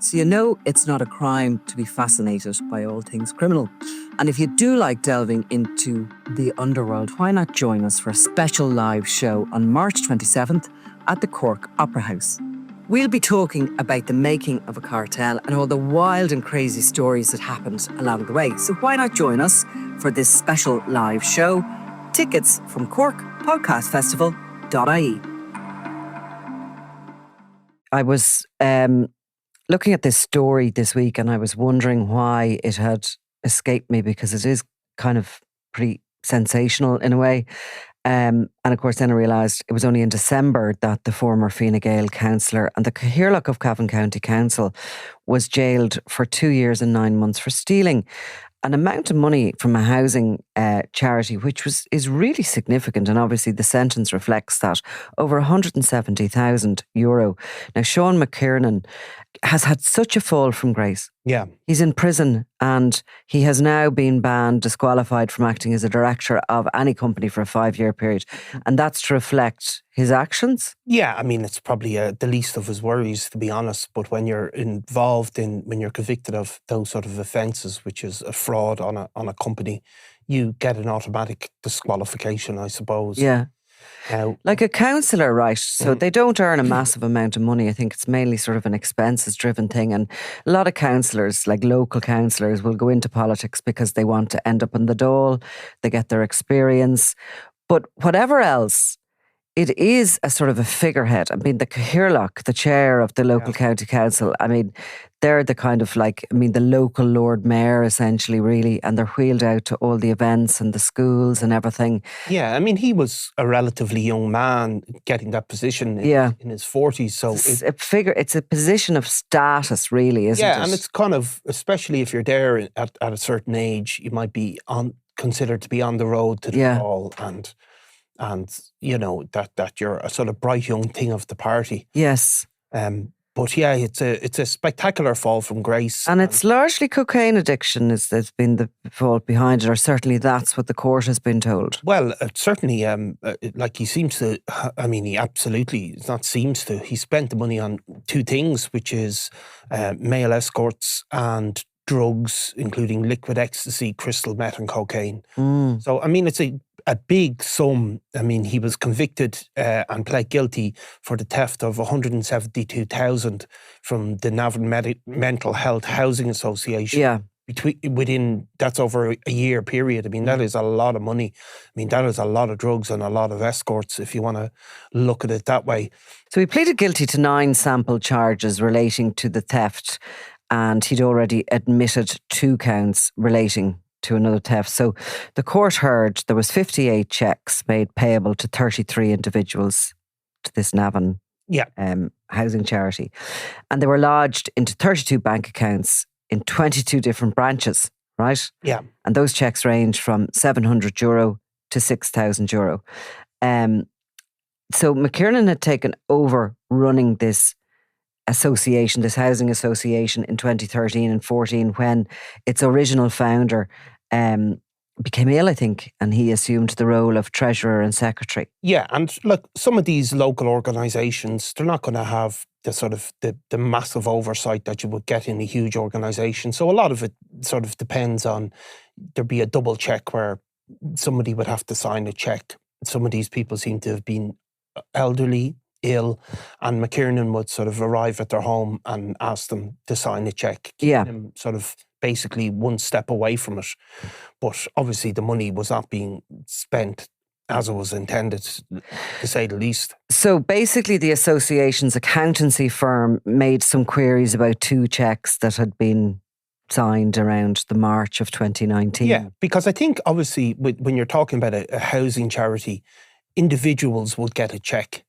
So you know it's not a crime to be fascinated by all things criminal. And if you do like delving into the underworld, why not join us for a special live show on March 27th at the Cork Opera House? We'll be talking about the making of a cartel and all the wild and crazy stories that happened along the way. So why not join us for this special live show? Tickets from corkpodcastfestival.ie. I was looking at this story this week and I was wondering why it had escaped me, because it is kind of pretty sensational in a way. And of course then I realised it was only in December that the former Fine Gael councillor and the Cathaoirleach of Cavan County Council was jailed for 2 years and 9 months for stealing an amount of money from a housing charity, which is really significant. And obviously the sentence reflects that, over €170,000. Now, Sean McKiernan has had such a fall from grace. Yeah. He's in prison and he has now been banned, disqualified from acting as a director of any company for a 5-year period. And that's to reflect his actions? Yeah, I mean, it's probably the least of his worries, to be honest. But when you're when you're convicted of those sort of offences, which is a fraud on a company, you get an automatic disqualification, I suppose. Yeah. Like a councillor, right? So they don't earn a massive amount of money. I think it's mainly sort of an expenses driven thing. And a lot of councillors, like local councillors, will go into politics because they want to end up in the Dáil. They get their experience. But whatever else, it is a sort of a figurehead. I mean, the Cathaoirleach, the chair of the local county council, I mean, they're the kind of the local Lord Mayor essentially, really, and they're wheeled out to all the events and the schools and everything. Yeah, I mean, he was a relatively young man getting that position in his 40s. So it's a position of status, really, isn't it? Yeah, and it's kind of, especially if you're there at a certain age, you might be considered to be on the road to the Dáil, and you know that you're a sort of bright young thing of the party. Yes. But yeah, it's a spectacular fall from grace. And it's largely cocaine addiction that's been the fault behind it, or certainly that's what the court has been told. Well, certainly, like he seems to, I mean, he absolutely, it's not seems to, he spent the money on two things, which is male escorts and drugs, including liquid ecstasy, crystal meth and cocaine. So, I mean, it's a big sum. I mean, he was convicted and pled guilty for the theft of 172,000 from the Navan Mental Health Housing Association. Yeah. That's over a year period. I mean, that is a lot of money. I mean, that is a lot of drugs and a lot of escorts, if you want to look at it that way. So he pleaded guilty to 9 sample charges relating to the theft, and he'd already admitted 2 counts relating to another theft. So the court heard there was 58 cheques made payable to 33 individuals to this Navan housing charity. And they were lodged into 32 bank accounts in 22 different branches, right? Yeah. And those cheques range from €700 to €6,000. So McKiernan had taken over running this association, this housing association, in 2013 and 14, when its original founder became ill, I think, and he assumed the role of treasurer and secretary. Yeah, and look, some of these local organisations, they're not going to have the sort of the massive oversight that you would get in a huge organisation. So a lot of it sort of depends on, there'd be a double check where somebody would have to sign a check. Some of these people seem to have been elderly, ill, and McKiernan would sort of arrive at their home and ask them to sign a check. Yeah. Them sort of basically one step away from it. But obviously the money was not being spent as it was intended, to say the least. So basically the association's accountancy firm made some queries about 2 cheques that had been signed around the March of 2019. Yeah, because I think obviously when you're talking about a housing charity, individuals would get a cheque.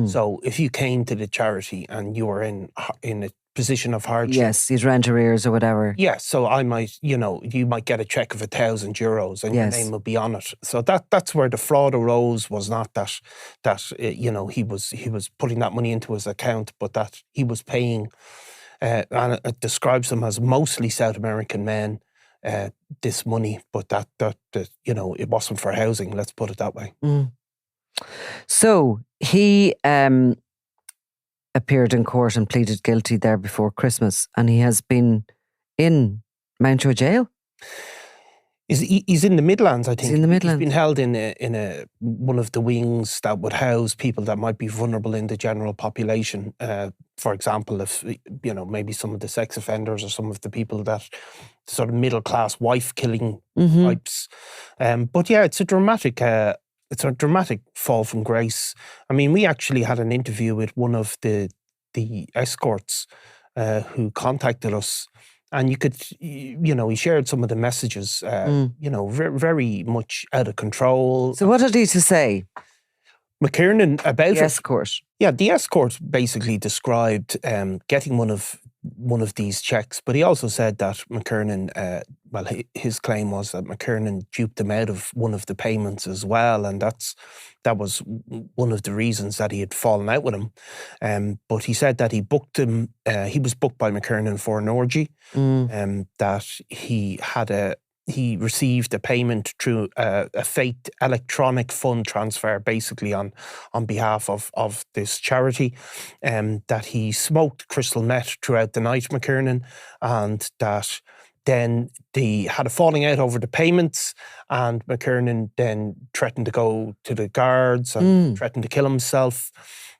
So if you came to the charity and you were in a position of hardship. Yes, these rent arrears or whatever. Yeah, so you might get a cheque of €1,000 and your name will be on it. So that's where the fraud arose, was not that he was putting that money into his account, but that he was paying, and it describes them as mostly South American men, this money, but that it wasn't for housing, let's put it that way. So he appeared in court and pleaded guilty there before Christmas, and he has been in Mountjoy jail. He's in the Midlands, I think. He's in the Midlands. He's been held in one of the wings that would house people that might be vulnerable in the general population. For example, if maybe some of the sex offenders or some of the people that sort of middle class wife killing types. But yeah, it's a dramatic fall from grace. I mean, we actually had an interview with one of the escorts who contacted us. And you could, he shared some of the messages, very much out of control. So what did he to say? McKiernan about the escort. Yeah, the escort basically described getting one of these checks, but he also said that McKiernan, his claim was that McKiernan duped him out of one of the payments as well, and that was one of the reasons that he had fallen out with him. But he said that he was booked by McKiernan for an orgy, that he received a payment through a faked electronic fund transfer, basically on behalf of this charity, that he smoked crystal meth throughout the night, McKiernan, and that then they had a falling out over the payments, and McKiernan then threatened to go to the guards and threatened to kill himself.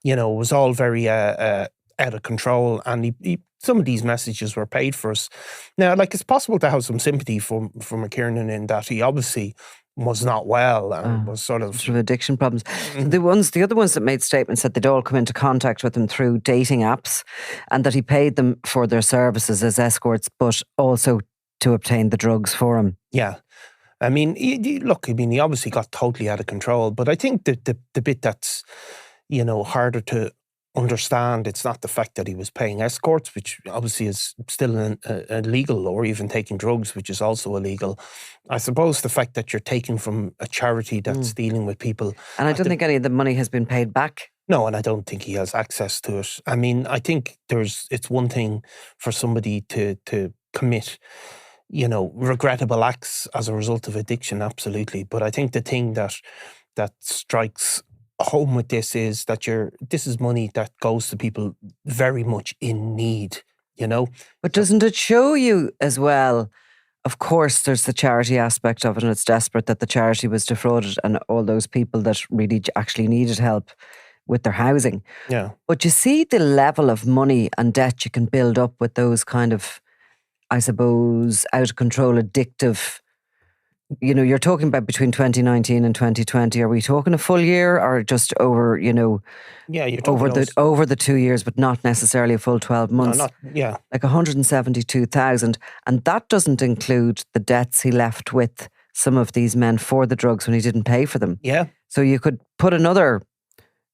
It was all very out of control, and some of these messages were paid for us. Now, it's possible to have some sympathy for McKiernan in that he obviously was not well and was sort of addiction problems. The other ones that made statements said they'd all come into contact with him through dating apps, and that he paid them for their services as escorts, but also to obtain the drugs for him. Yeah. I mean, he obviously got totally out of control, but I think the bit that's, harder to understand, it's not the fact that he was paying escorts, which obviously is still illegal, or even taking drugs, which is also illegal. I suppose the fact that you're taking from a charity that's dealing with people. And I don't think any of the money has been paid back. No, and I don't think he has access to it. I mean, I think it's one thing for somebody to commit, regrettable acts as a result of addiction, absolutely. But I think the thing that strikes home with this is that this is money that goes to people very much in need, But doesn't it show you as well? Of course, there's the charity aspect of it, and it's desperate that the charity was defrauded and all those people that really actually needed help with their housing. Yeah. But you see the level of money and debt you can build up with those kind of, I suppose, out of control, addictive. You're talking about between 2019 and 2020. Are we talking a full year, or just over, Yeah, you're talking over the 2 years, but not necessarily a full 12 months? No, yeah. Like 172,000. And that doesn't include the debts he left with some of these men for the drugs when he didn't pay for them. Yeah. So you could put another,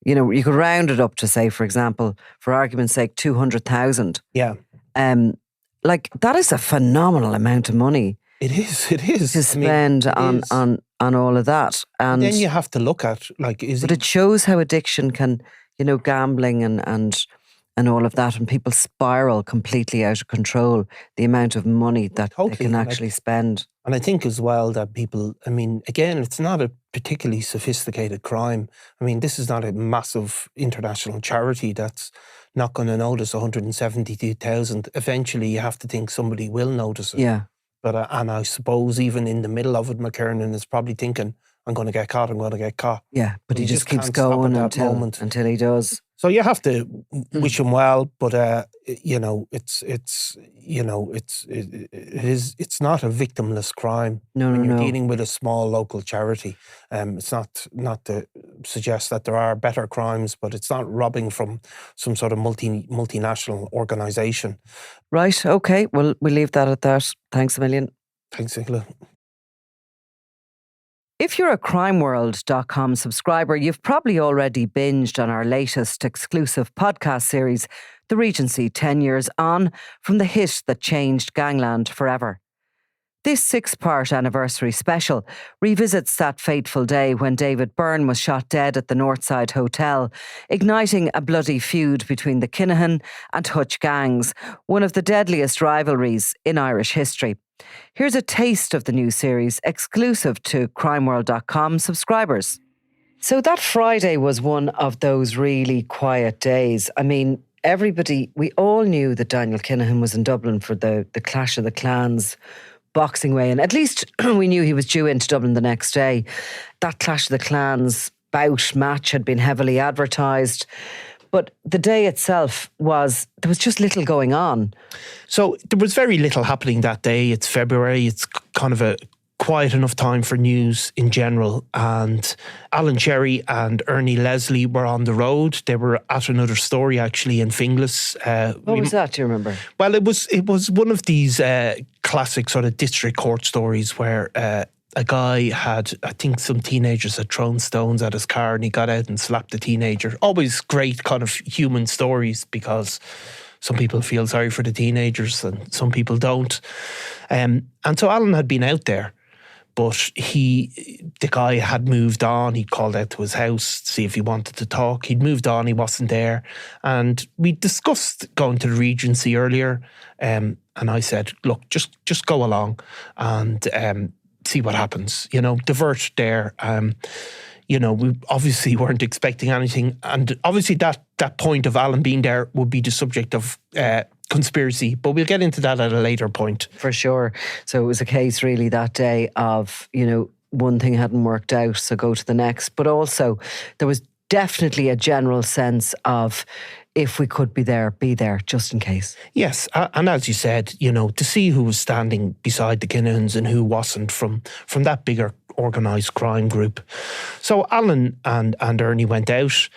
you could round it up to, say, for example, for argument's sake, 200,000. Yeah. That is a phenomenal amount of money. It is. To spend on all of that. And then you have to look at, but it shows how addiction can, gambling and all of that, and people spiral completely out of control, the amount of money that they can actually spend. And I think as well that people, again, it's not a particularly sophisticated crime. This is not a massive international charity that's not going to notice 172,000. Eventually you have to think somebody will notice it. Yeah. But and I suppose even in the middle of it, McKiernan is probably thinking, I'm going to get caught. Yeah, but he just keeps going until he does. So you have to wish him well, but it's not a victimless crime. No. You're dealing with a small local charity. It's not to suggest that there are better crimes, but it's not robbing from some sort of multinational organisation. Right. Okay. Well, we'll leave that at that. Thanks a million. Thanks, Nicola. If you're a crimeworld.com subscriber, you've probably already binged on our latest exclusive podcast series, The Regency 10 Years On, from the hit that changed gangland forever. This 6-part anniversary special revisits that fateful day when David Byrne was shot dead at the Northside Hotel, igniting a bloody feud between the Kinahan and Hutch gangs, one of the deadliest rivalries in Irish history. Here's a taste of the new series, exclusive to crimeworld.com subscribers. So that Friday was one of those really quiet days. everybody, we all knew that Daniel Kinahan was in Dublin for the Clash of the Clans boxing weigh-in. At least we knew he was due into Dublin the next day. That Clash of the Clans bout match had been heavily advertised. But the day itself there was just little going on. So there was very little happening that day. It's February. It's kind of a quiet enough time for news in general. And Alan Cherry and Ernie Leslie were on the road. They were at another story actually in Finglas. What was that? Do you remember? Well, it was one of these classic sort of district court stories where a guy had, I think some teenagers had thrown stones at his car and he got out and slapped the teenager. Always great kind of human stories because some people feel sorry for the teenagers and some people don't. And so Alan had been out there, but the guy had moved on. He'd called out to his house to see if he wanted to talk. He'd moved on, he wasn't there. And we discussed going to the Regency earlier. And I said, look, just go along and see what happens, divert there. We obviously weren't expecting anything. And obviously that point of Alan being there would be the subject of conspiracy, but we'll get into that at a later point. For sure. So it was a case really that day of, one thing hadn't worked out, so go to the next. But also there was definitely a general sense of, if we could be there, just in case. Yes, and as you said, to see who was standing beside the Kinahans and who wasn't from that bigger organised crime group. So Alan and Ernie went out.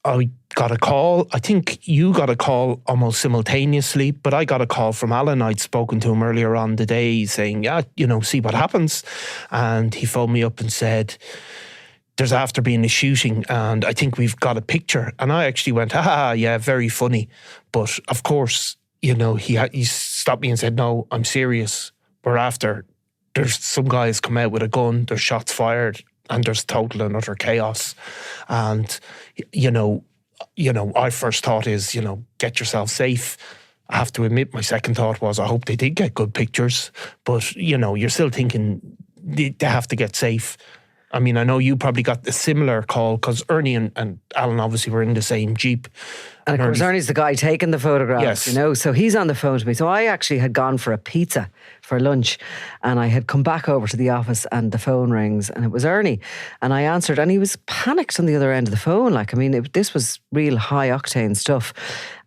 I got a call. I think you got a call almost simultaneously, but I got a call from Alan. I'd spoken to him earlier on the day saying, see what happens. And he phoned me up and said, there's after been a shooting and I think we've got a picture. And I actually went, yeah, very funny. But of course, he stopped me and said, no, I'm serious. We're after, there's some guys come out with a gun, there's shots fired and there's total and utter chaos. And, our first thought is, get yourself safe. I have to admit, my second thought was, I hope they did get good pictures. But, you're still thinking they have to get safe. I mean, I know you probably got a similar call because Ernie and Alan obviously were in the same Jeep. And of course, Ernie's the guy taking the photographs, so he's on the phone to me. So I actually had gone for a pizza for lunch and I had come back over to the office and the phone rings and it was Ernie. And I answered and he was panicked on the other end of the phone. This was real high octane stuff.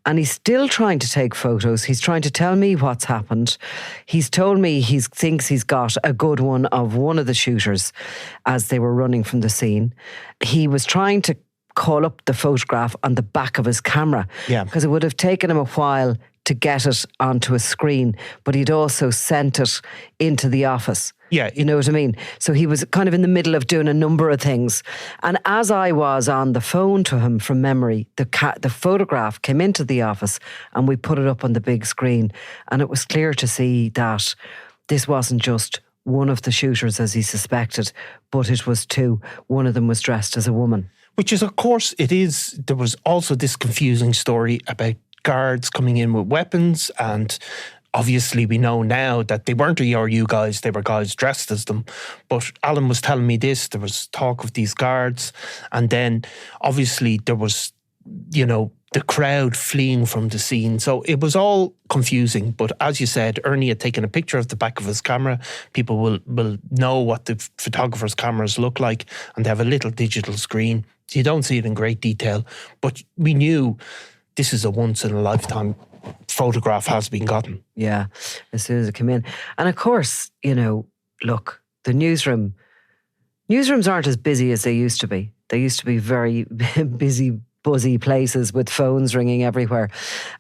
And he's still trying to take photos. He's trying to tell me what's happened. He's told me he thinks he's got a good one of one of the shooters as they were running from the scene. He was trying to call up the photograph on the back of his camera because it would have taken him a while to get it onto a screen, but he'd also sent it into the office. Yeah. You know what I mean? So he was kind of in the middle of doing a number of things. And as I was on the phone to him from memory, the photograph came into the office and we put it up on the big screen. And it was clear to see that this wasn't just one of the shooters as he suspected, but it was two. One of them was dressed as a woman. Which is, of course, there was also this confusing story about guards coming in with weapons, and obviously we know now that they weren't ERU guys, they were guys dressed as them. But Alan was telling me this, there was talk of these guards, and then obviously there was, the crowd fleeing from the scene. So it was all confusing. But as you said, Ernie had taken a picture of the back of his camera. People will know what the photographer's cameras look like, and they have a little digital screen. So you don't see it in great detail. But we knew this is a once-in-a-lifetime photograph has been gotten. Yeah, as soon as it came in. And of course, look, the newsrooms aren't as busy as they used to be. They used to be very busy, buzzy places with phones ringing everywhere.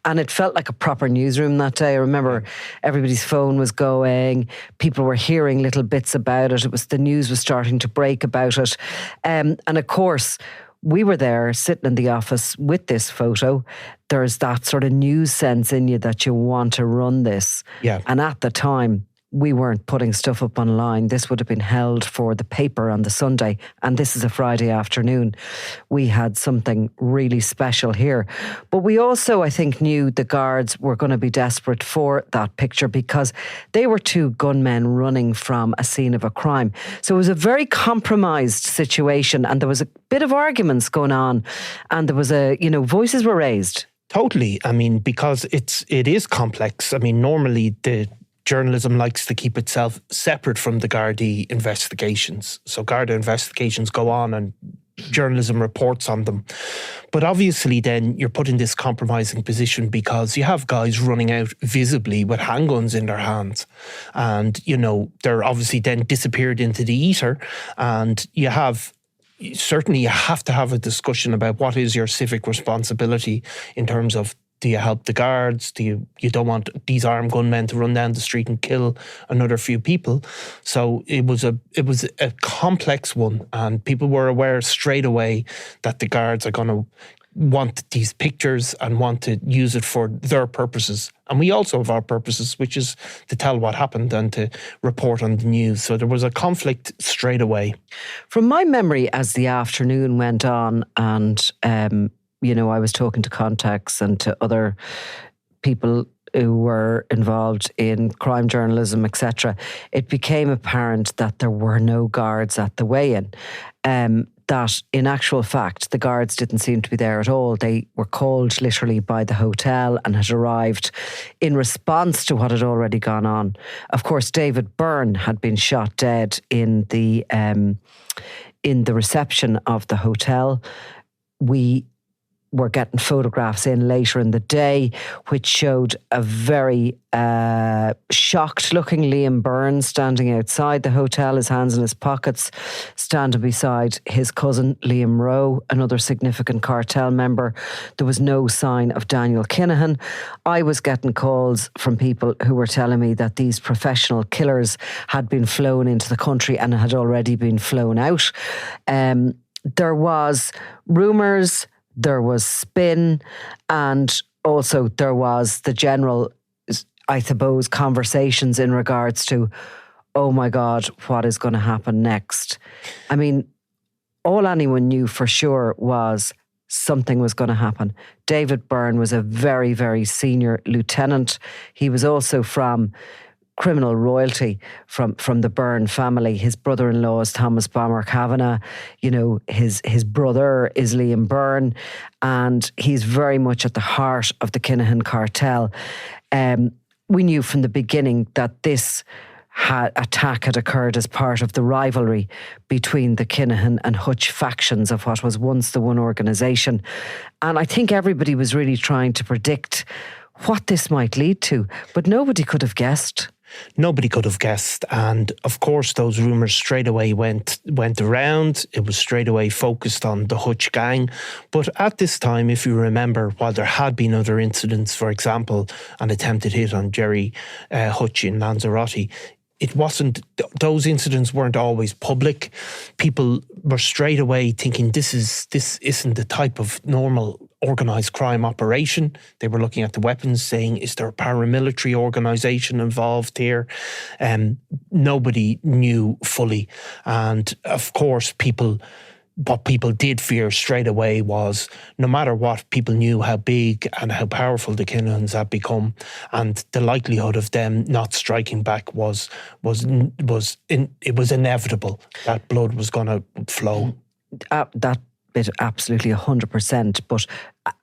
And it felt like a proper newsroom that day. I remember everybody's phone was going. People were hearing little bits about it. The news was starting to break about it. And of course, we were there sitting in the office with this photo. There's that sort of news sense in you that you want to run this. Yeah. And at the time, we weren't putting stuff up online. This would have been held for the paper on the Sunday, and this is a Friday afternoon. We had something really special here. But we also, I think, knew the guards were going to be desperate for that picture because they were two gunmen running from a scene of a crime. So it was a very compromised situation, and there was a bit of arguments going on, and there was voices were raised. Totally. I mean, because it is complex. I mean, normally the journalism likes to keep itself separate from the Gardaí investigations. So Garda investigations go on and journalism reports on them. But obviously then you're put in this compromising position because you have guys running out visibly with handguns in their hands. And, they're obviously then disappeared into the ether. And you have to have a discussion about what is your civic responsibility in terms of, do you help the guards? You don't want these armed gunmen to run down the street and kill another few people. So it was a complex one, and people were aware straight away that the guards are going to want these pictures and want to use it for their purposes. And we also have our purposes, which is to tell what happened and to report on the news. So there was a conflict straight away. From my memory, as the afternoon went on and I was talking to contacts and to other people who were involved in crime journalism, etc., it became apparent that there were no guards at the weigh-in. That in actual fact, the guards didn't seem to be there at all. They were called literally by the hotel and had arrived in response to what had already gone on. Of course, David Byrne had been shot dead in the reception of the hotel. We were getting photographs in later in the day, which showed a very shocked-looking Liam Byrne standing outside the hotel, his hands in his pockets, standing beside his cousin Liam Rowe, another significant cartel member. There was no sign of Daniel Kinahan. I was getting calls from people who were telling me that these professional killers had been flown into the country and had already been flown out. There was rumours, there was spin, and also there was the general, I suppose, conversations in regards to, oh my God, what is going to happen next? I mean, all anyone knew for sure was something was going to happen. David Byrne was a very, very senior lieutenant. He was also from criminal royalty from the Byrne family. His brother-in-law is Thomas Bomber Kavanagh. His brother is Liam Byrne, and he's very much at the heart of the Kinahan cartel. We knew from the beginning that this attack had occurred as part of the rivalry between the Kinahan and Hutch factions of what was once the one organisation. And I think everybody was really trying to predict what this might lead to, but nobody could have guessed. Nobody could have guessed. And of course, those rumours straight away went around. It was straight away focused on the Hutch gang. But at this time, if you remember, while there had been other incidents, for example, an attempted hit on Jerry Hutch in Lanzarote, those incidents weren't always public. People were straight away thinking this isn't the type of normal organised crime operation. They were looking at the weapons, saying, is there a paramilitary organisation involved here? Nobody knew fully. And of course, what people did fear straight away was, no matter what, people knew how big and how powerful the Kinahans had become, and the likelihood of them not striking back was inevitable. That blood was going to flow. That bit absolutely 100%. But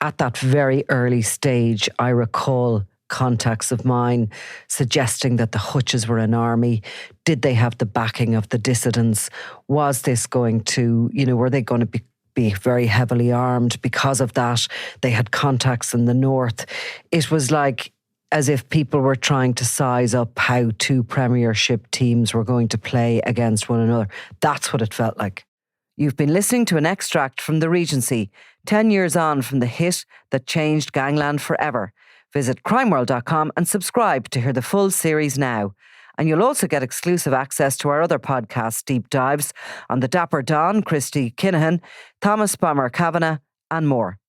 at that very early stage, I recall contacts of mine suggesting that the Hutches were an army. Did they have the backing of the dissidents? Was this going to, were they going to be very heavily armed because of that? They had contacts in the north. It was like as if people were trying to size up how two Premiership teams were going to play against one another. That's what it felt like. You've been listening to an extract from The Regency, 10 years on from the hit that changed gangland forever. Visit crimeworld.com and subscribe to hear the full series now. And you'll also get exclusive access to our other podcast deep dives on the Dapper Don, Christy Kinahan, Thomas Bomber Kavanagh, and more.